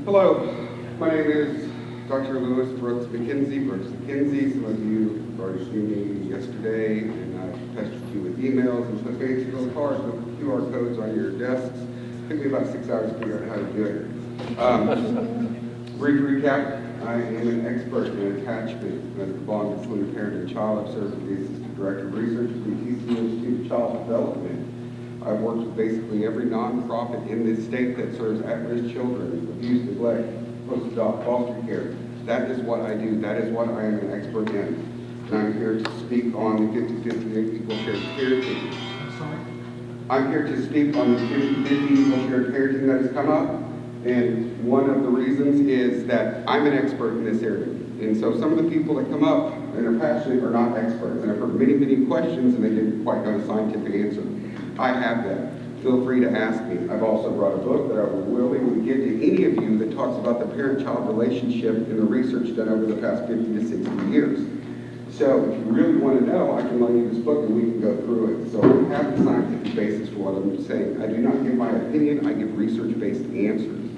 Hello, my name is Dr. Lewis Brooks Mckenzie. Some of you have already seen me yesterday, and I've pestered you with emails and stuff. Makes it really hard with QR codes on your desks. It took me about 6 hours to figure out how to do it. Brief recap, I am an expert in attachment as the bond between parent and child. I've served as the Assistant Director of Research for the TCU Institute of Child Development. I've worked with basically every nonprofit in this state that serves at-risk children, abuse, neglect, post-adopt, foster care. That is what I do. That is what I am an expert in. And I'm here to speak on the 50-50 equal shared parenting. I'm here to speak on the 50-50 equal shared parenting that has come up. And one of the reasons is that I'm an expert in this area. And so some of the people that come up and are passionate are not experts. And I've heard many, many questions and they didn't quite know the scientific answer. I have that. Feel free to ask me. I've also brought a book that I will willingly give to any of you that talks about the parent-child relationship and the research done over the past 50 to 60 years. So if you really want to know, I can loan you this book and we can go through it. So I have the scientific basis for what I'm saying. I do not give my opinion, I give research-based answers.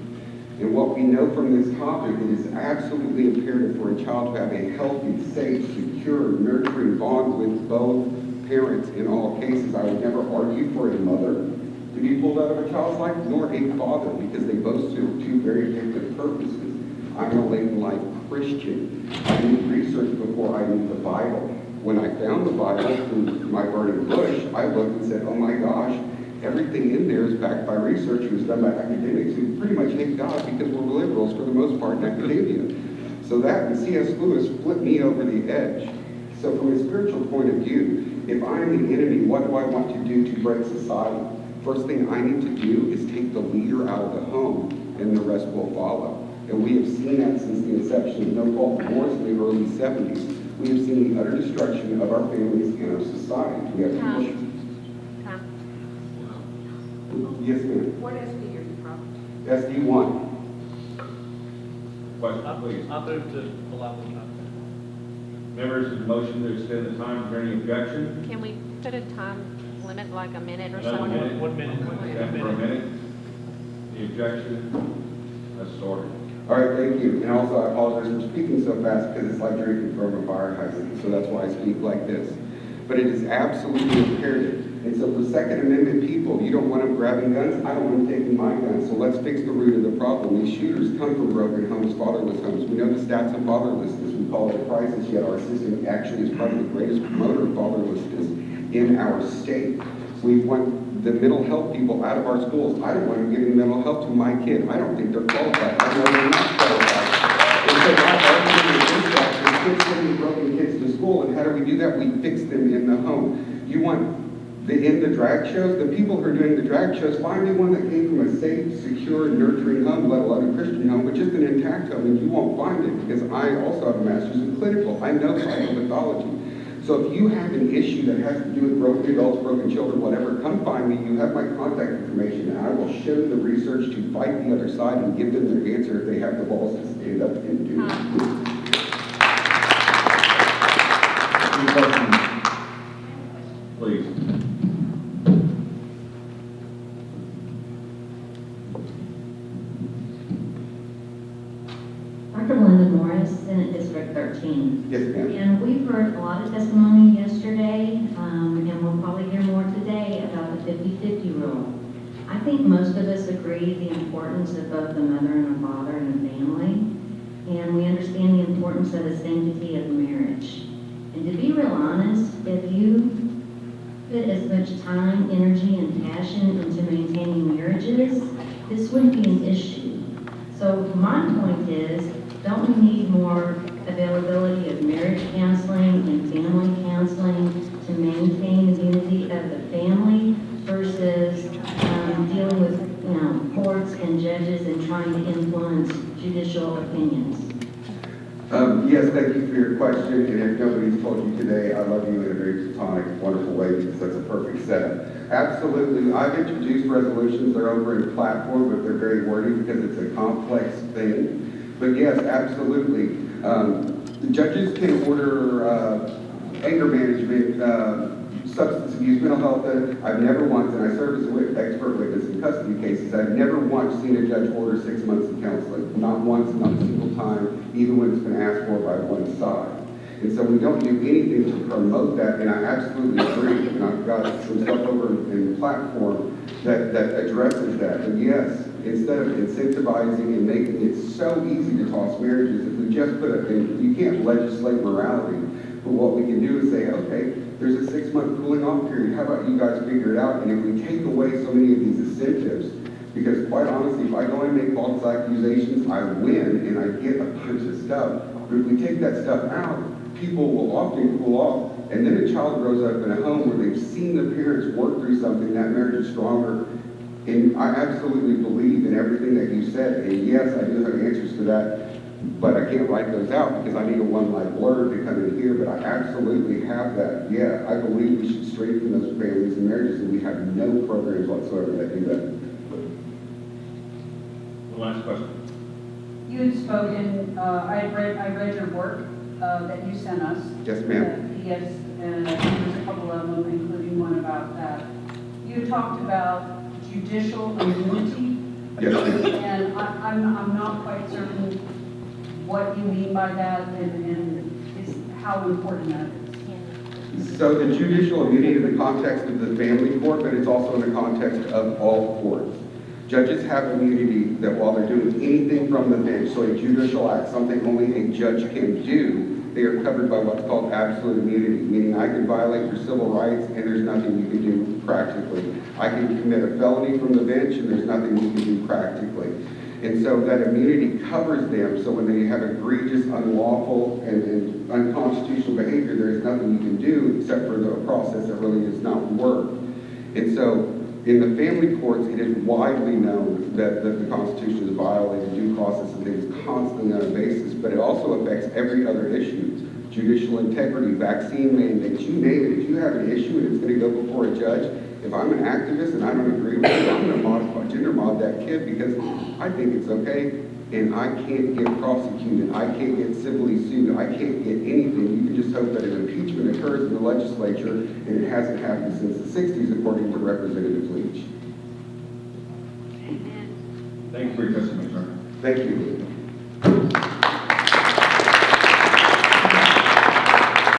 And what we know from this topic, it is absolutely imperative for a child to have a healthy, safe, secure, nurturing bond with both parents in all cases. I would never argue for a mother to be pulled out of a child's life, nor a father, because they both serve two very different purposes. I'm a late life Christian. I need research before I need the Bible. When I found the Bible through my burning bush, I looked and said, oh my gosh, everything in there is backed by research. It was done by academics who pretty much hate God because we're liberals for the most part in academia. So that and C.S. Lewis flipped me over the edge. So from a spiritual point of view, if I'm the enemy, what do I want to do to break society? First thing I need to do is take the leader out of the home, and the rest will follow. And we have seen that since the inception of no fault divorce in the early 70s. We have seen the utter destruction of our families and our society. We have Tom. Yes, ma'am. What SD are you from? SD1. Question, please. I'll move to allow the time. Members, of the motion to extend the time, is there any objection? Can we put a time limit, like a minute or so? Another minute? 1 minute. Second for a minute. The objection, let's start. All right, thank you. And also, I apologize for speaking so fast because it's like drinking from a fire hydrant. So that's why I speak like this. But it is absolutely imperative. And so for Second Amendment people, you don't want them grabbing guns. I don't want them taking my guns. So let's fix the root of the problem. These shooters come from broken homes, fatherless homes. We know the stats of fatherlessness. We call it a crisis, yet our system actually is probably the greatest promoter of fatherlessness in our state. We want the mental health people out of our schools. I don't want them giving mental health to my kid. I don't think they're qualified. I know they're not qualified. And so my argument is that kids sending broken kids to school, and how do we do that? We fix them in the home. You want in the drag shows, the people who are doing the drag shows, find me one that came from a safe, secure, nurturing home, let alone a Christian home, but just an intact home, and you won't find it, because I also have a master's in clinical. I know psychopathology. So if you have an issue that has to do with broken adults, broken children, whatever, come find me. You have my contact information, and I will show them the research to fight the other side and give them their answer if they have the balls to stand up and do it. Any questions? Please. Dr. Linda Morris, Senate District 13. Yes, ma'am. And we've heard a lot of testimony yesterday, and we'll probably hear more today about the 50-50 rule. I think most of us agree the importance of both the mother and the father in the family, and we understand the importance of the sanctity of marriage. And to be real honest, if you put as much time, energy, and passion into maintaining marriages, this wouldn't be an issue. So my point is, don't we need more availability of marriage counseling and family counseling to maintain the unity of the family versus dealing with courts and judges and trying to influence judicial opinions? Yes, thank you for your question. And if nobody's told you today, I love you in a very platonic, wonderful way, because that's a perfect setup. Absolutely. I've introduced resolutions. They're over in platform, but they're very wordy because it's a complex thing. But yes, absolutely. The judges can order anger management, substance abuse, mental health. I've never once, and I serve as an expert witness in custody cases, I've never once seen a judge order 6 months of counseling. once, not a single time, even when it's been asked for by one side. And so we don't do anything to promote that, and I absolutely agree, and I've got some stuff over in the platform that addresses that. But yes, instead of incentivizing and making it so easy to toss marriages, if we just put it in, you can't legislate morality, but what we can do is say, okay, there's a 6-month cooling off period, how about you guys figure it out? And if we take away so many of these incentives, because quite honestly, if I go and make false accusations, I win and I get a bunch of stuff. But if we take that stuff out, people will often cool off, and then a child grows up in a home where they've seen the parents work through something, that marriage is stronger. And I absolutely believe in everything that you said, and yes, I do have answers to that, but I can't write those out because I need a one-line blurb to come in here, but I absolutely have that. Yeah, I believe we should strengthen those families and marriages, and we have no programs whatsoever that do that. The last question. You had spoken, I read your work that you sent us. Yes, ma'am. Yes, and there's a couple of them, including one about that. You talked about judicial immunity. Yes, ma'am. And I'm not quite certain what you mean by that and is how important that is. So the judicial immunity in the context of the family court, but it's also in the context of all courts. Judges have immunity that while they're doing anything from the bench, so a judicial act, something only a judge can do, they are covered by what's called absolute immunity, meaning I can violate your civil rights and there's nothing you can do practically. I can commit a felony from the bench and there's nothing you can do practically. And so that immunity covers them, so when they have egregious, unlawful, and unconstitutional behavior, there is nothing you can do except for the process that really does not work. And so in the family courts, it is widely known that the Constitution is violated, due process and things constantly on a basis, but it also affects every other issue. Judicial integrity, vaccine mandates, you name it. If you have an issue and it's going to go before a judge, if I'm an activist and I don't agree with it, I'm going to gender mod that kid because I think it's okay and I can't get prosecuted, I can't get civilly sued, I can't get anything. You can just hope that an impeachment occurs in the legislature, and it hasn't happened since the 60s, according to Representative Leach. Amen. Thank you for your testimony, sir. Thank you.